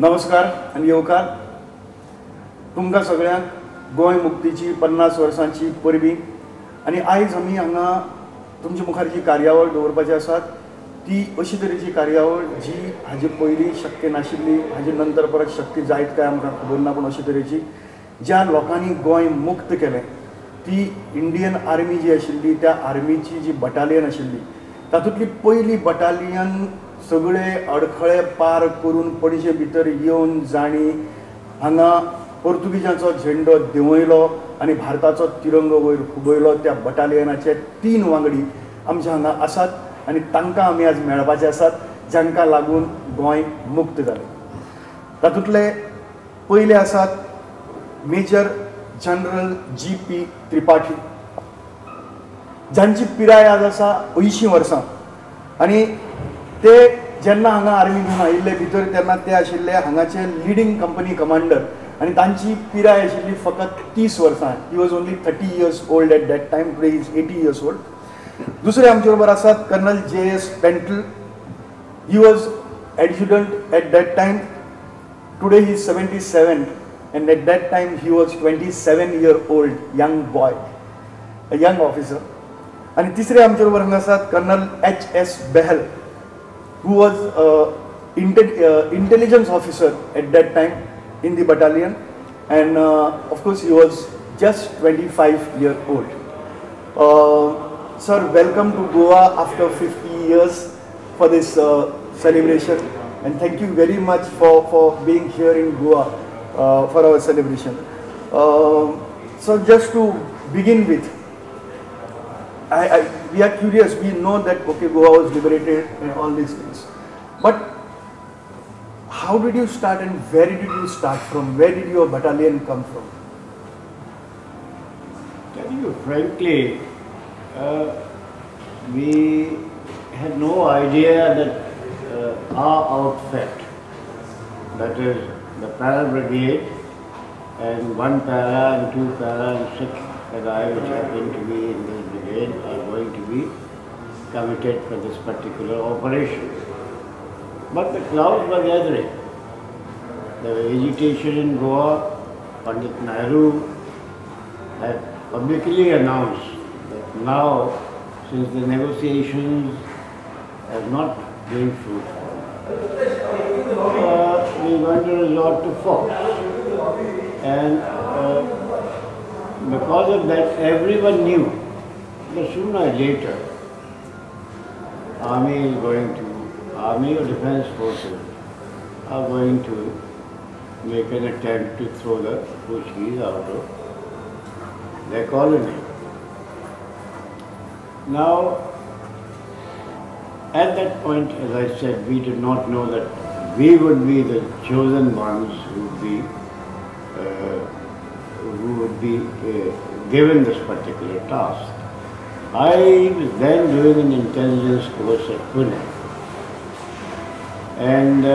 नमस्कार आणि येवकार तुमकां सगळ्यांक गोंय मुक्तीची 50 वर्सांची परबी आणि आयज आमी हांगा तुमचे मुखार जी कार्यावळ दवरपाची आसात ती अशी तरेची कार्यावळ जी हाजे पयलीं शक्य नाशिल्ली, हाजे नंतर परत शक्य जायत काय आमकां खबर ना, पूण अशी तरेची ज्या लोकांनी गोंय मुक्त केलें ती इंडियन आर्मी जी आशिल्ली त्या आर्मीची जी बटालियन आशिल्ली तातूंतली पयली बटालियन सगळे अडखळे पार करून पणजे भितर येवन जाणी हांगा पोर्तुगीजांचो झेंडो देंवयलो आनी भारताचो तिरंगो वयर खुबयलो. त्या बटालियनाचे 3 वांगडी आमच्या हांगा आसात आनी तांकां आमी आज मेळपाचे आसात जांकां लागून गोंय मुक्त जालें. तातूंतले पयले आसात मेजर जनरल G.P. त्रिपाठी, जांची पिराय आज आसा 80 वर्सां आनी ते जेन्ना हांगा आर्मी घेवन आयिल्ले भितर तेन्ना ते आशिल्ले हांगाचे लिडींग कंपनी कमांडर आनी तांची पिराय आशिल्ली फकत 30 वर्सां. He was only 30 years old at that time. Today he is 80 years old. दुसरे आमचे बरोबर आसात colonel J.S. Pental. He was adjutant at that time. Today he is 77 and at that time he was 27-year-old young boy, a young officer. And तिसरे आमचे बरोबर हांगा आसात colonel H.S. Behl, who was intelligence officer at that time in the battalion, and of course he was just 25-year-old. Sir, welcome to Goa after 50 years for this celebration, and thank you very much for being here in Goa for our celebration. So just to begin with, we are curious. We know that okay, Goa was liberated and all these things, but how did you start and where did you start from? Where did your battalion come from? Tell you frankly, we had no idea that our outfit, that is the para brigade and 1 para and 2 para and 6 para which happen to be in this brigade are going to be committed for this particular operation. But the clouds were gathering. There was agitation in Goa. Pandit Nehru had publicly announced that now, since the negotiations have not been fruitful, we are going to resort to force. And because of that, everyone knew that sooner or later, Army or Defence Forces are going to make an attempt to throw the Portuguese out of their colony. Now, at that point, as I said, we did not know that we would be the chosen ones who would be given this particular task. I was then doing an intelligence course at Pune, and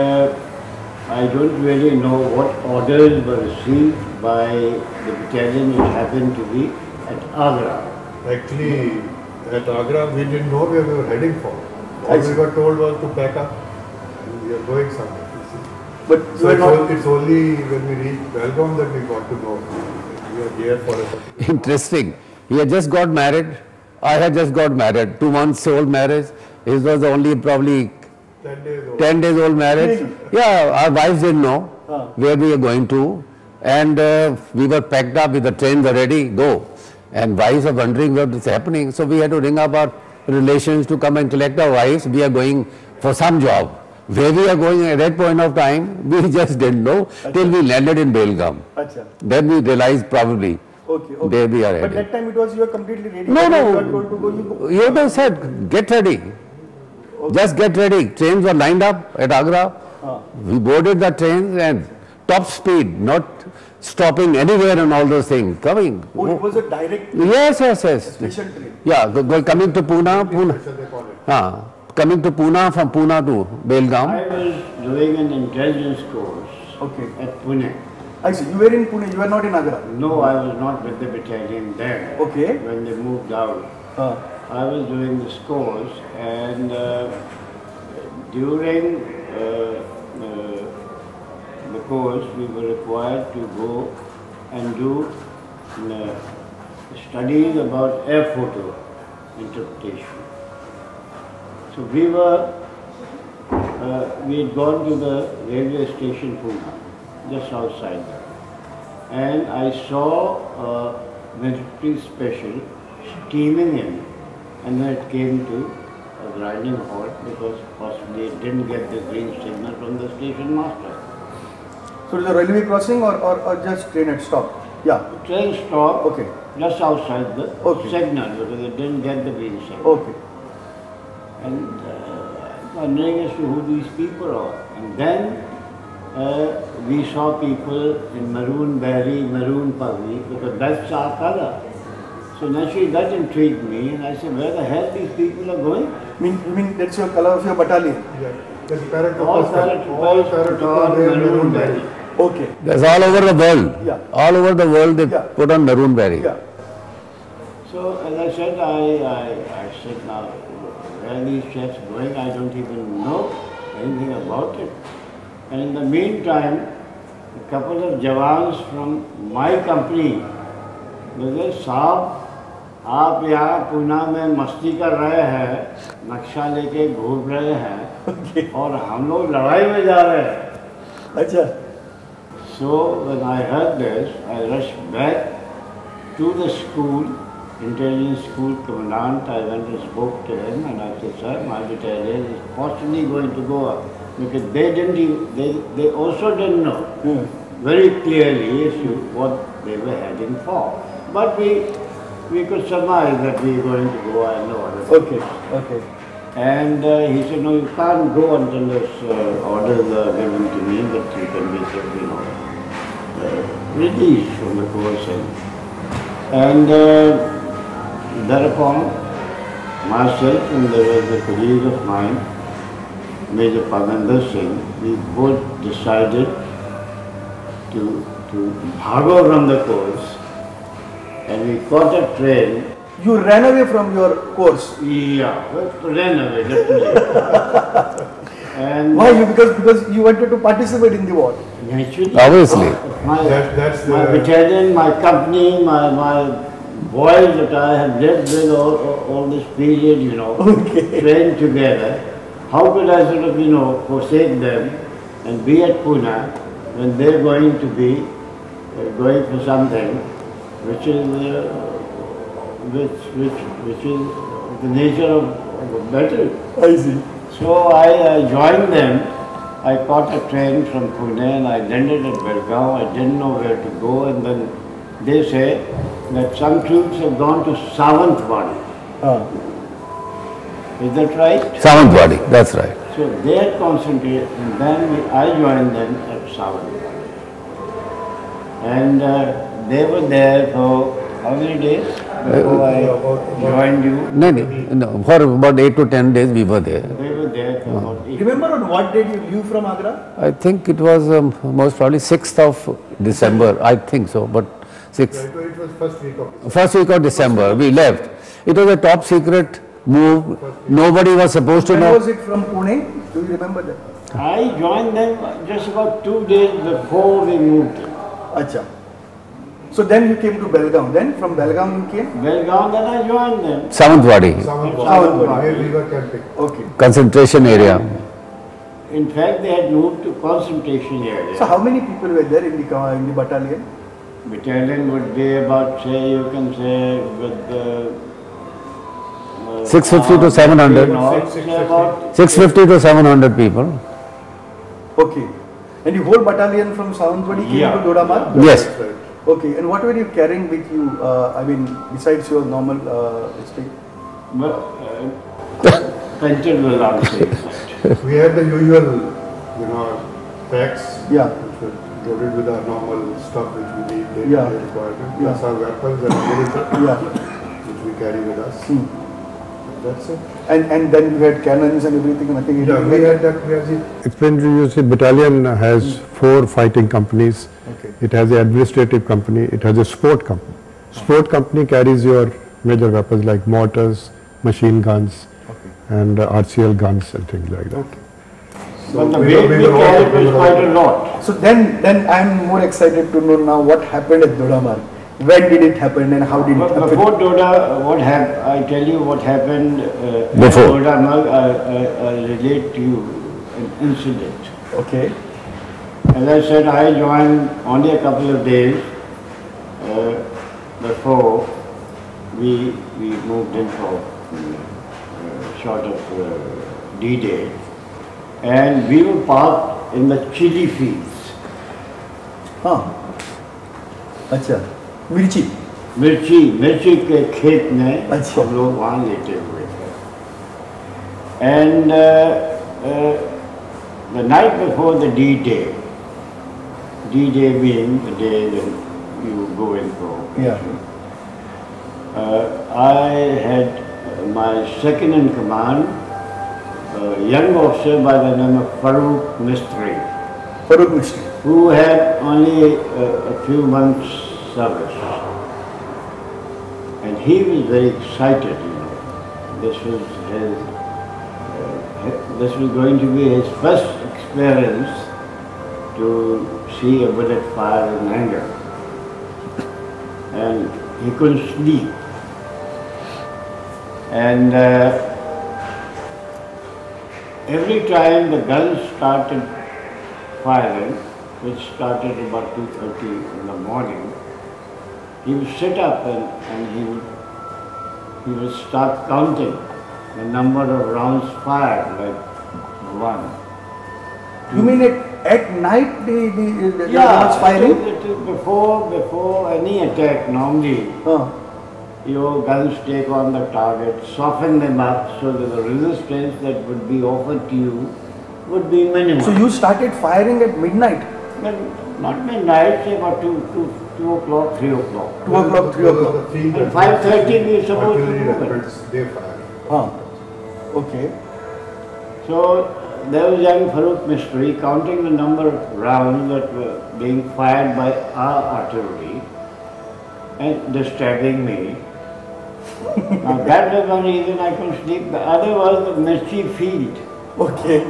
I don't really know what orders were received by the battalion which happened to be at Agra. Actually, at Agra, we didn't know where we were heading for. All we were told was to pack up and we are going somewhere. But so it's only when we reached Belgaum that we got to know we are here for a particular. Interesting. He had just got married. I had just got married. 2 months old marriage. His was only probably 10 days old marriage. Yeah, our wives didn't know where we were going to, and we were packed up with the train already. Go. And wives are wondering what is happening. So we had to ring up our relations to come and collect our wives. We are going for some job. Where we are going at that point of time, we just didn't know till we landed in Belgaum. Then we realized probably there we are heading. But that time it was you were completely ready. No. You were told to go. You have said get ready. Just get ready. Trains were lined up at Agra. We boarded the trains and top speed, not stopping anywhere and all those things. Coming. Oh, it was a direct. Yes. Special train. Yeah, coming to Pune. Coming to Pune, from Pune to Belgaum. I was doing an intelligence course at Pune. I see. You were in Pune, you were not in Agra? No, I was not with the battalion then. Okay. When they moved out. I was doing this course, and during the course, we were required to go and do studies about air photo interpretation. So we had gone to the railway station Pune, just outside there. And I saw a military special steaming in, and then it came to a grinding halt because possibly it didn't get the green signal from the station master. So it was a railway crossing or just train had stopped? Yeah. The train stopped Okay. just outside the Okay. signal because it didn't get the green signal. Okay. And wondering as to who these people are. And then we saw people in maroon berry, maroon puggy, because that's our color. So naturally that intrigued me, and I said, where the hell these people are going? You mean that's your color of your battalion? Yeah. That's paratroopers. All All paratroopers, paratroopers wear maroon berry. Okay. That's all over the world. Yeah. All over the world they Yeah. put on maroon berry. Yeah. So as I said, I said, now where are these chaps going? I don't even know anything about it. And in the meantime, a couple of Jawans from my company, they said, साहब आप यहाँ पूना में मस्ती कर रहे हैं, नक्शा लेके घूम रहे हैं, और हम लोग लड़ाई में जा रहे हैं. अच्छा. So when I heard this, I rushed back to the school, intelligence school commandant. I went and spoke to him, and I said, sir, my battalion is possibly going to go up, because they also didn't know very clearly as to what they were heading for. But we could surmise that we were going to go, I know. Okay. Okay. And he said, no, you can't go until this orders are given to me, that you can be, released from the course. And thereupon, myself and there was a colleague of mine, Major Parminder Singh, we both decided to bhago from the course, and we caught a train. You ran away from your course. Yeah, ran away, definitely. And Why? Because you wanted to participate in the war. naturally, Obviously. my That's battalion, my company, my boys that I have lived with all this period, Okay. trained together. How could I sort of, forsake them and be at Pune when they're going to be going for something which is which is the nature of battle. I see. So I joined them. I caught a train from Pune and I landed at Belgaum. I didn't know where to go, and then they say that some troops have gone to Sawantwadi. Is that right? Sawantwadi, that's right. So they had concentrated, and then I joined them at Sawantwadi. And they were there for how many days before I joined you? No, for about 8 to 10 days we were there. They were there for about 8 Remember on what date you leave from Agra? I think it was most probably 6th of December, I think so, but 6th. It was first week of First week of December, we left. It was a top secret move. Nobody was supposed to When know. was it from Pune? Do you remember that? I joined them just about 2 days before we moved. Acha. So then you came to Belgaum. Then from Belgaum you came? Belgaum, then I joined them. Sawantwadi, Sawantwadi, where we were camping. Okay. concentration area. In fact, they had moved to concentration area. So how many people were there in the battalion? Battalion would be about, say, you can say, with the 650 to 700. About 650 to 700 people. Okay. And the whole battalion from Sawantwadi came Yeah. to Dodamar? Yes. That's right. Okay. And what were you carrying with you? Besides your normal estate? pension will not say that. We had the usual, packs. Yeah. Which were loaded with our normal stuff which we need day Yeah. to day requirement. Yeah. Plus our weapons and ammunition Yeah. which we carry with us. That's it. And then you had cannons and everything. Nothing. Yeah, we had that. We had the Explain to you, see, battalion has 4 fighting companies. Okay. It has an administrative company. It has a sport company. Sport company carries your major weapons like mortars, machine guns, Okay. and RCL guns and things like that. Okay. But the weight we carried was quite a lot. So then I'm more excited to know now what happened at Dodamar. When did it happen and how did it happen? Before Doda, what happened? I tell you what happened Before. at Dodamar. I relate to you an incident. Okay. As I said, I joined only a couple of days before we moved in for short of D-Day, and we were parked in the chili fields. हाँ. अच्छा. मिर्ची. मिर्ची के खेत में अच्छा. हम लोग वहाँ लेटे हुए थे. And the night before the D-Day being the day when you go in for operation, I had my second in command, a young officer by the name of Farooq Mistry, who had only a few months service. And he was very excited, you know. This was going to be his first experience to see a bullet fire in anger. And he couldn't sleep. And every time the guns started firing, which started about 2:30 in the morning, he would sit up and he would start counting the number of rounds fired, like 1. You mean at night the Yeah, firing? Before any attack, normally your guns take on the target, soften them up so that the resistance that would be offered to you would be minimal. So you started firing at midnight? Well, not midnight, say about 2 o'clock, 3 o'clock. 2 o'clock, 3 o'clock. And 5:30 we were supposed to move it. They fire. Okay. So there was young Farooq Mistry counting the number of rounds that were being fired by our artillery and disturbing me. Now that was one reason I couldn't sleep. The other was the Mirchi field. Okay.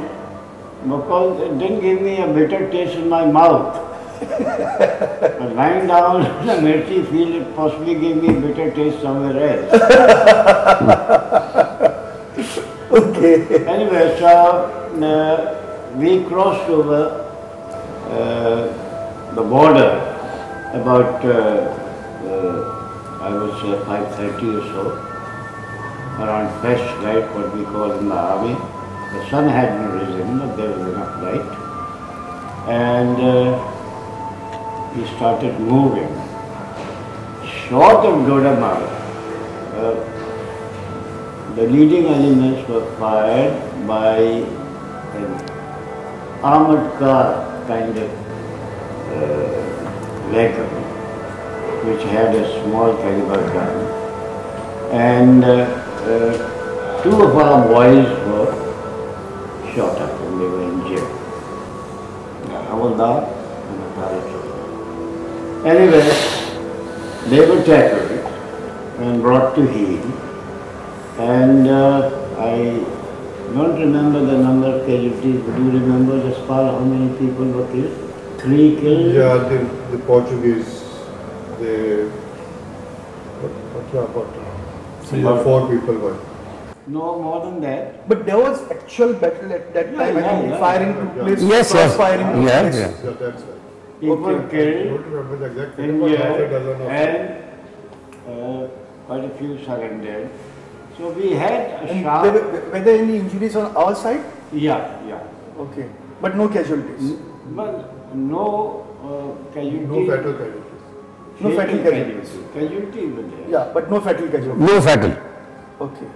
Because it didn't give me a bitter taste in my mouth. But lying down in the Mirchi field, it possibly gave me a bitter taste somewhere else. Okay. Anyway, so we crossed over the border about, I would say 5:30 or so, around fresh light, what we call in the army. The sun hadn't risen, but there was enough light. And we started moving. Short of Dodamar, the leading elements were fired by an armored car kind of vehicle, which had a small caliber gun. And 2 of our boys were shot up and they were in jail. Havaldar and the Tariq. Anyway, they were tackled and brought to heel. And I don't remember the number of casualties, but do you remember, Jaspal, how many people were killed? 3 killed? Yeah, the Portuguese, they, about 3 or 4 people were. No, more than that. But there was actual battle at that time. I think firing took place. Yes, cross yes. firing took Yeah, place. yeah. Yeah, that's right. People I killed, don't remember the exact figure, but half a dozen injured, or so. and quite a few surrendered. So we had a And sharp... were there any injuries on our side? Yeah. Okay. But no casualties? But no casualties. No fatal casualties. No fatal casualties. Casualties were there. Yeah, but no fatal casualties. No fatal. Okay.